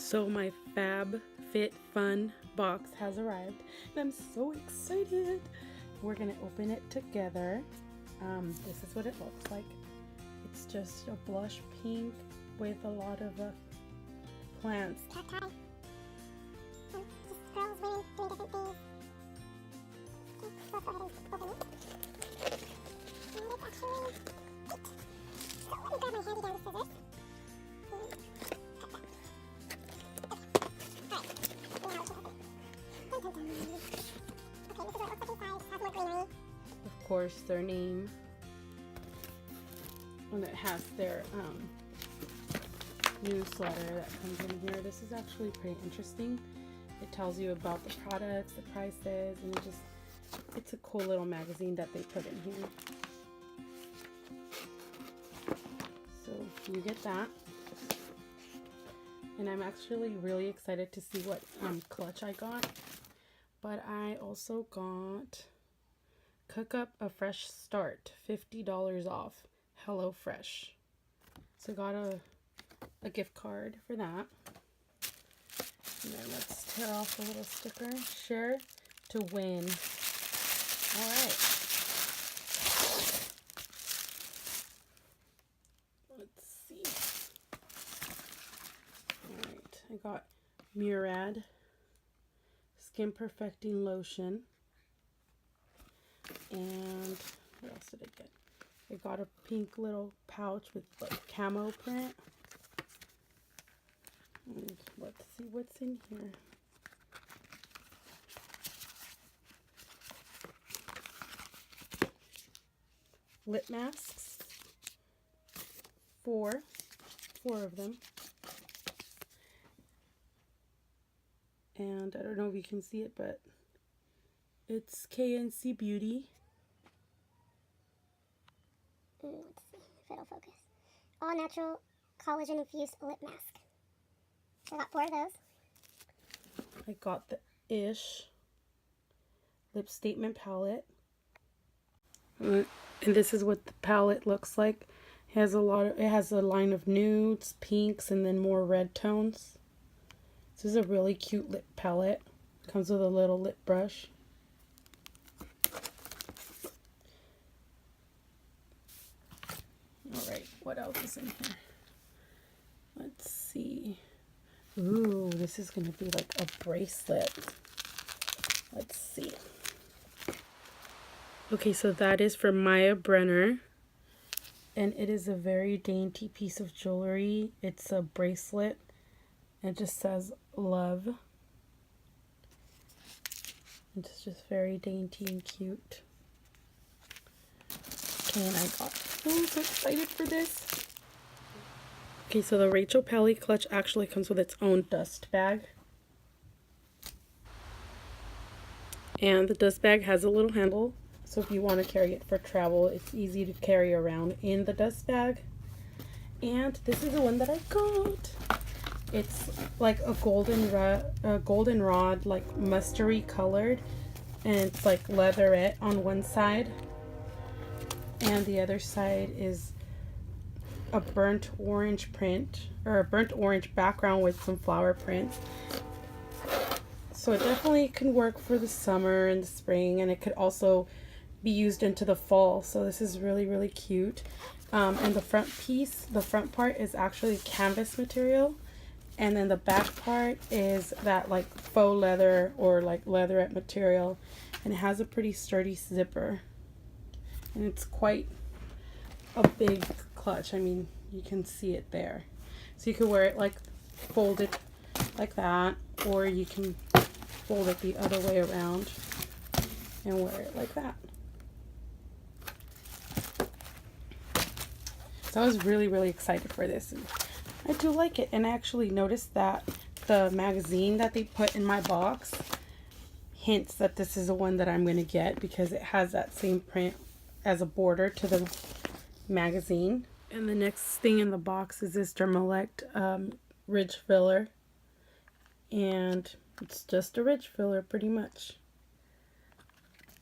So my FabFitFun box has arrived and I'm so excited. We're gonna open it together. This is what it looks like. It's just a blush pink with a lot of plants. Cacti. Just girls, women doing different things. Okay, so let's go ahead and open it. And it's actually eight. So let me grab my handy dandy scissors. Of course, their name, and it has their newsletter that comes in here. This is actually pretty interesting. It tells you about the products, the prices, and it's a cool little magazine that they put in here. So you get that. And I'm actually really excited to see what clutch I got. But I also got Cook Up a Fresh Start, $50 off, HelloFresh. So I got a gift card for that. And then let's tear off the little sticker. Share to win. All right. Let's see. All right. I got Murad Skin Perfecting Lotion. And what else did I get? I got a pink little pouch with like camo print. And let's see what's in here. Lip masks. Four of them. And I don't know if you can see it, but it's KNC Beauty. Let's see if it'll focus. All natural collagen infused lip mask. I got 4 of those. I got the Ish Lip Statement Palette. And this is what the palette looks like. It has a line of nudes, pinks, and then more red tones. This is a really cute lip palette. Comes with a little lip brush. Alright, what else is in here? Let's see. Ooh, this is going to be like a bracelet. Let's see. Okay, so that is for Maya Brenner. And it is a very dainty piece of jewelry. It's a bracelet. It just says love. It's just very dainty and cute. Okay, and I got so excited for this. Okay, so the Rachel Pelly clutch actually comes with its own dust bag. And the dust bag has a little handle. So if you want to carry it for travel, it's easy to carry around in the dust bag. And this is the one that I got. It's like a golden rod, like mustardy colored, and it's like leatherette on one side, and the other side is a burnt orange print, or a burnt orange background with some flower prints. So it definitely can work for the summer and the spring, and it could also be used into the fall. So this is really, really cute. And the front part is actually canvas material. And then the back part is that like faux leather or like leatherette material. And it has a pretty sturdy zipper. And it's quite a big clutch. I mean, you can see it there. So you could wear it like folded like that. Or you can fold it the other way around and wear it like that. So I was really, really excited for this. And I do like it, and I actually noticed that the magazine that they put in my box hints that this is the one that I'm going to get because it has that same print as a border to the magazine. And the next thing in the box is this Dermalect ridge filler, and it's just a ridge filler pretty much.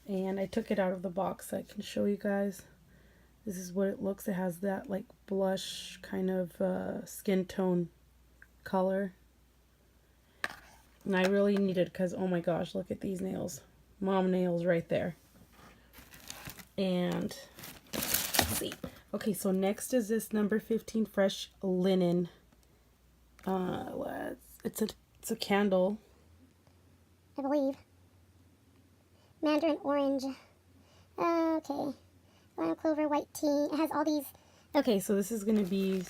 And I took it out of the box so I can show you guys. This is what it looks. It has that like blush kind of skin tone color. And I really need it because, oh my gosh, look at these nails. Mom nails right there. And let's see. Okay, so next is this number 15 fresh linen. It's a candle. I believe. Mandarin orange. Okay. Lime clover, white tea. It has all these. Okay, so this is gonna be,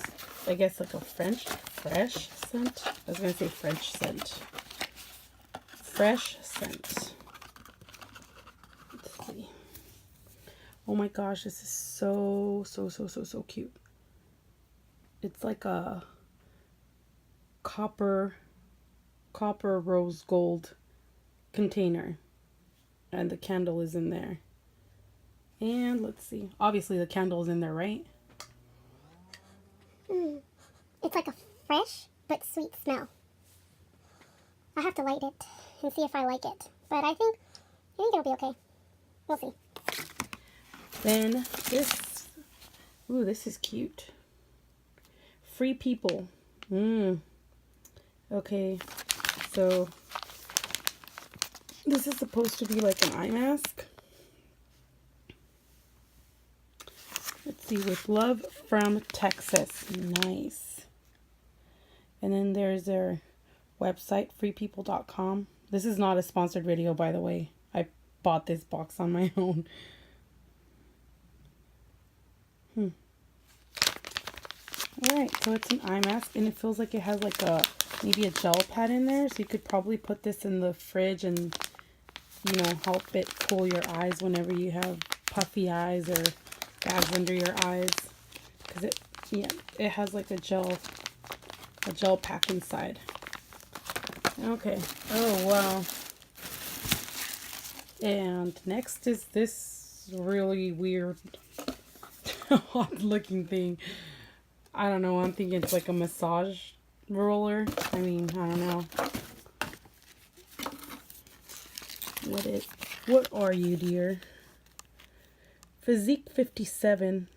I guess, like a fresh scent. I was gonna say French scent. Fresh scent. Let's see. Oh my gosh, this is so cute. It's like a copper rose gold container, and the candle is in there. And let's see, obviously the candle is in there, right? It's like a fresh but sweet smell. I have to light it and see if I like it, but I think it'll be okay. We'll see. Then this, ooh, this is cute. Free People. Okay, so this is supposed to be like an eye mask. Let's see, with love from Texas. Nice. And then there's their website, freepeople.com. This is not a sponsored video, by the way. I bought this box on my own. Alright, so it's an eye mask, and it feels like it has like maybe a gel pad in there, so you could probably put this in the fridge and, you know, help it cool your eyes whenever you have puffy eyes or bags under your eyes, because it has like a gel pack inside. Okay. Oh wow. And next is this really weird odd looking thing. I don't know, I'm thinking it's like a massage roller. I mean, I don't know. What are you, dear? Physique 57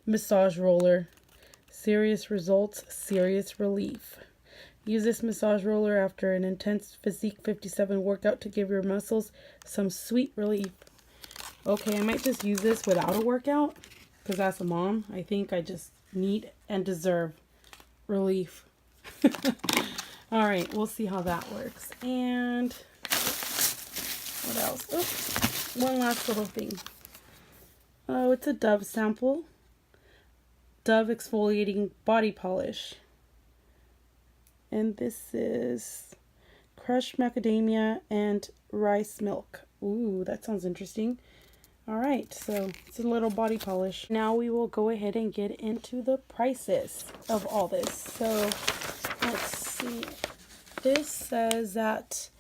massage roller. Serious results, serious relief. Use this massage roller after an intense Physique 57 workout to give your muscles some sweet relief. Okay, I might just use this without a workout, because as a mom, I think I just need and deserve relief. Alright, we'll see how that works. And what else? Oh, one last little thing. Oh, it's a Dove sample. Dove exfoliating body polish. And this is crushed macadamia and rice milk. Ooh, that sounds interesting. Alright, so it's a little body polish. Now we will go ahead and get into the prices of all this. So let's see. This says that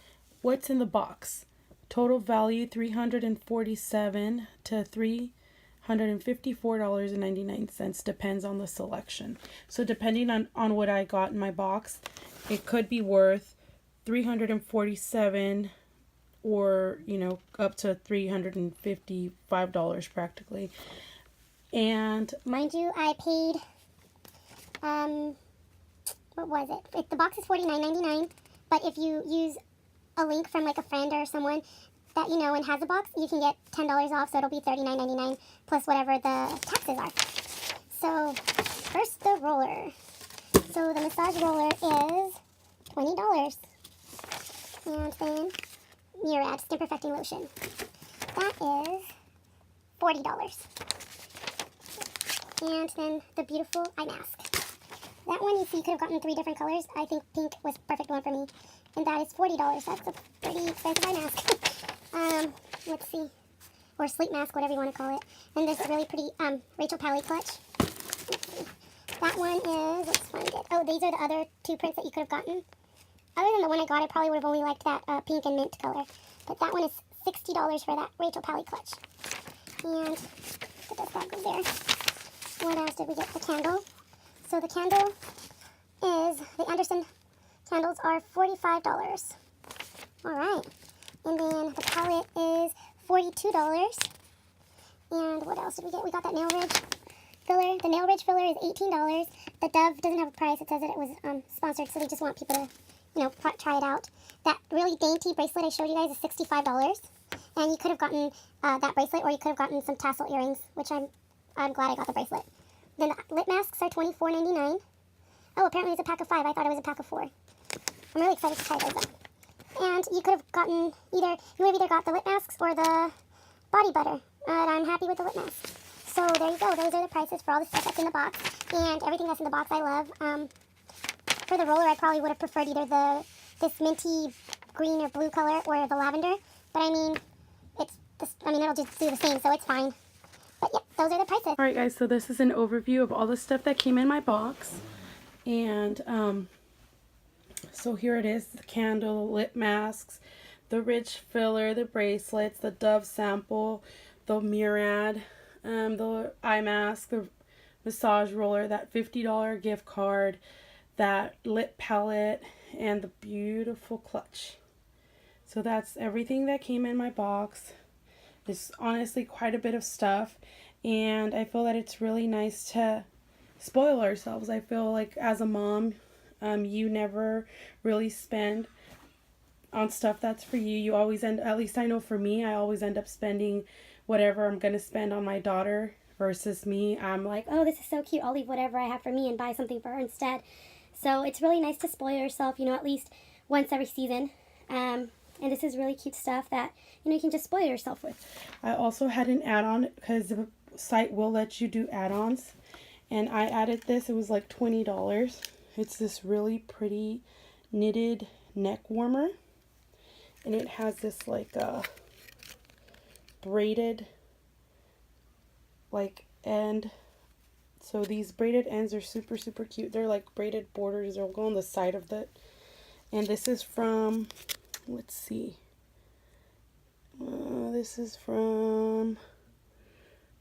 what's in the box? Total value $347 to $354.99, depends on the selection. So depending on what I got in my box, it could be worth $347 or, you know, up to $355 practically. And mind you, I paid what was it? The box is $49.99, but if you use a link from like a friend or someone that you know and has a box, you can get $10 off, so it'll be $39.99 plus whatever the taxes are. So first, the roller. So the massage roller is $20, and then Murad Skin Perfecting Lotion, that is $40. And then the beautiful eye mask. That one, you see, you could have gotten 3 different colors. I think pink was the perfect one for me. And that is $40. That's a pretty expensive eye mask. Let's see. Or sleep mask, whatever you want to call it. And there's a really pretty Rachel Pally clutch. Let's see. That one is, let's find it. Oh, these are the other 2 prints that you could have gotten. Other than the one I got, I probably would have only liked that pink and mint color. But that one is $60 for that Rachel Pally clutch. And put that bag over there. What else did we get? The candle. So the candle is, the Anderson candles are $45. Alright. And then the palette is $42. And what else did we get? We got that nail ridge filler. The nail ridge filler is $18. The Dove doesn't have a price. It says that it was sponsored, so they just want people to try it out. That really dainty bracelet I showed you guys is $65. And you could have gotten that bracelet, or you could have gotten some tassel earrings, which I'm glad I got the bracelet. Then the lip masks are $24.99. Oh, apparently it's a pack of 5. I thought it was a pack of 4. I'm really excited to try those out. And you could have gotten you would have either got the lip masks or the body butter. And I'm happy with the lip masks. So there you go. Those are the prices for all the stuff that's in the box. And everything that's in the box I love. For the roller, I probably would have preferred either this minty green or blue color or the lavender. But I mean, it'll just do the same, so it's fine. But yeah, those are the prices. All right, guys, so this is an overview of all the stuff that came in my box. And so here it is: the candle, lip masks, the rich filler, the bracelets, the Dove sample, the Murad, the eye mask, the massage roller, that $50 gift card, that lip palette, and the beautiful clutch. So that's everything that came in my box. It's honestly quite a bit of stuff, and I feel that it's really nice to spoil ourselves. I feel like as a mom, you never really spend on stuff that's for you. You always at least I know for me, I always end up spending whatever I'm going to spend on my daughter versus me. I'm like, oh, this is so cute. I'll leave whatever I have for me and buy something for her instead. So it's really nice to spoil yourself, at least once every season. And this is really cute stuff that, you can just spoil yourself with. I also had an add-on because the site will let you do add-ons. And I added this. It was like $20. It's this really pretty knitted neck warmer. And it has this like braided end. So these braided ends are super, super cute. They're like braided borders. They'll go on the side of it. And this is from, let's see. This is from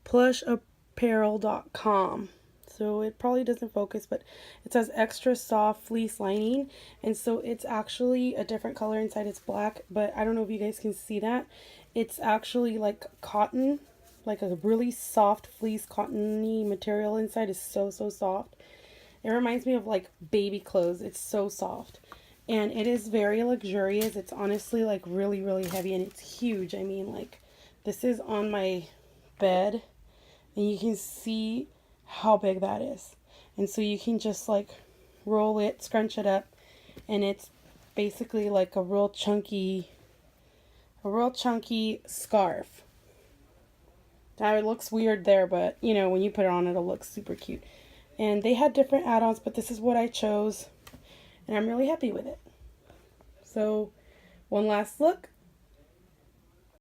plushapparel.com. So it probably doesn't focus, but it says extra soft fleece lining. And so it's actually a different color inside. It's black, but I don't know if you guys can see that. It's actually like cotton, like a really soft fleece cottony material inside. Is so, so soft. It reminds me of like baby clothes. It's so soft. And it is very luxurious. It's honestly like really, really heavy, and it's huge. I mean, like, this is on my bed, and you can see how big that is. And so you can just like roll it, scrunch it up, and it's basically like a real chunky scarf. Now it looks weird there, but when you put it on, it'll look super cute. And they had different add-ons, but this is what I chose, and I'm really happy with it. So one last look